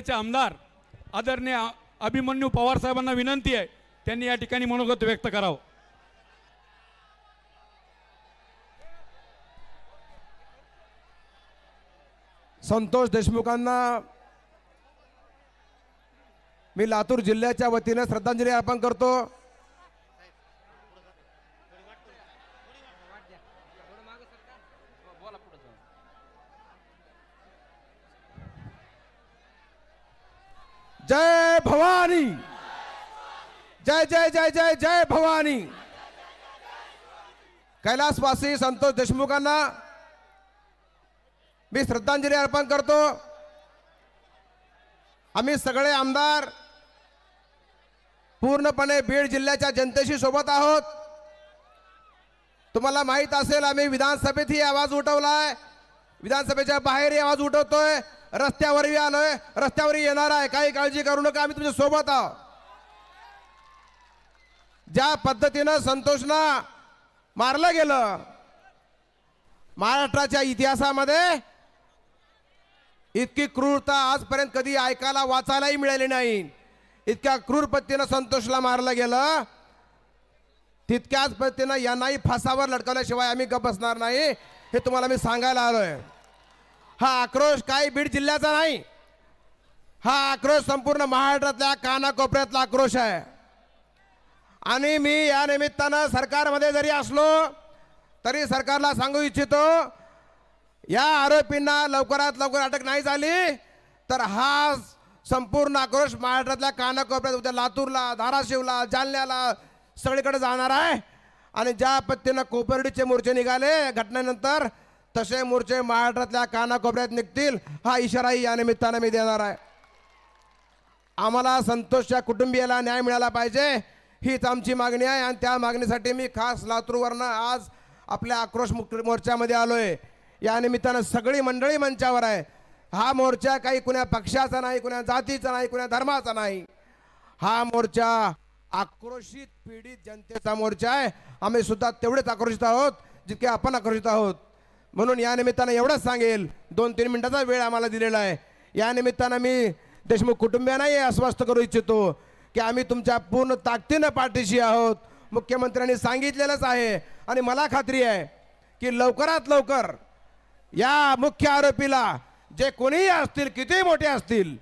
चे आमदार आदरणीय अभिमन्यू पवार साहेबांना विनंती आहे त्यांनी या ठिकाणी मनोगत व्यक्त करावं। संतोष देशमुखांना मी लातूर जिल्ह्याच्या वतीने श्रद्धांजली अर्पण करतो। जय भवानी, जय जय जय जय जय भवानी। कैलासवासी संतोष देशमुखांना मी श्रद्धांजली अर्पण करतो। आम्ही सगळे आमदार पूर्णपणे बीड जिल्ह्याच्या जनतेशी सोबत आहोत। तुम्हाला माहित असेल आम्ही विधानसभेतही आवाज उठवलाय, विधानसभेच्या बाहेरही आवाज उठवतोय, रस्त्यावरही आलोय, रस्त्यावरही येणार आहे। काही काळजी करू नका, आम्ही तुमच्या सोबत आहोत। ज्या पद्धतीनं संतोषना मारलं गेलं, महाराष्ट्राच्या इतिहासामध्ये इतकी क्रूरता आजपर्यंत कधी ऐकायला वाचायलाही मिळाली नाही। इतक्या क्रूर पद्धतीनं संतोषला मारलं गेलं, तितक्याच पद्धतीनं यांनाही फासावर लटकवल्याशिवाय आम्ही गप्प बसणार नाही, हे तुम्हाला मी सांगायला आलोय। हा आक्रोश काही बीड जिल्ह्याचा नाही, हा आक्रोश संपूर्ण महाराष्ट्रातल्या कानाकोपऱ्यातला आक्रोश आहे। आणि मी या निमित्तानं सरकारमध्ये जरी असलो तरी सरकारला सांगू इच्छितो, या आरोपींना लवकरात लवकर अटक नाही झाली तर हा संपूर्ण आक्रोश महाराष्ट्रातल्या कानाकोपऱ्यात उद्या लातूरला, धाराशिवला, जालन्याला सगळीकडे जाणार आहे। आणि ज्या पद्धतीनं कोपर्डीचे मोर्चे निघाले घटनेनंतर, तसे मोर्चे महाराष्ट्रातल्या कानाकोपऱ्यात निघतील, हा इशाराही या निमित्तानं मी देणार आहे। आम्हाला संतोषच्या कुटुंबियाला न्याय मिळाला पाहिजे, हीच आमची मागणी आहे। आणि त्या मागणीसाठी मी खास लातूरवरनं आज आपल्या आक्रोश मोर्चामध्ये आलोय। या निमित्तानं सगळी मंडळी मंचावर आहे। हा मोर्चा काही कुण्या पक्षाचा नाही, कुण्या जातीचा नाही, कुण्या धर्माचा नाही, हा मोर्चा आक्रोशित पीडित जनतेचा मोर्चा आहे। आम्ही सुद्धा तेवढेच आक्रोशित आहोत जितके आपण आक्रोशित आहोत। म्हणून या निमित्तानं एवढंच सांगेल, 2-3 मिनिटाचा वेळ आम्हाला दिलेला आहे। या निमित्तानं मी देशमुख कुटुंबियांनाही आश्वस्त करू इच्छितो की आम्ही तुमच्या पूर्ण ताकदीनं पाठीशी आहोत। मुख्यमंत्र्यांनी सांगितलेलंच आहे आणि मला खात्री आहे की लवकरात लवकर या मुख्य आरोपीला, जे कोणीही असतील, किती मोठे असतील,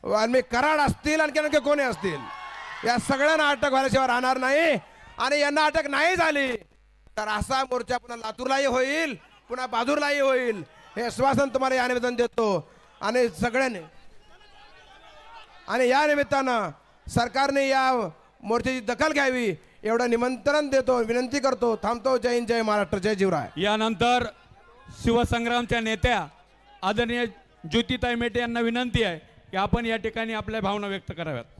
आणि कराड असतील, आणखी कोणी असतील, या सगळ्यांना अटक व्हायल्याशिवाय राहणार नाही। आणि यांना अटक नाही झाली तर असा मोर्चा पुन्हा लातूरलाही होईल, पुन्हा बहादूरलाही होईल, हे आश्वासन तुम्हाला या निमित्तानं देतो। आणि सगळ्यांनी, आणि या निमित्तानं सरकारने या मोर्चाची दखल घ्यावी एवढं निमंत्रण देतो, विनंती करतो। थांबतो। जय हिंद, जय महाराष्ट्र, जय जीवराय। यानंतर शिवसंग्रामच्या नेत्या आदरणीय ज्योतिताई मेटे यांना विनंती आहे की आपण या ठिकाणी आपल्या भावना व्यक्त कराव्यात।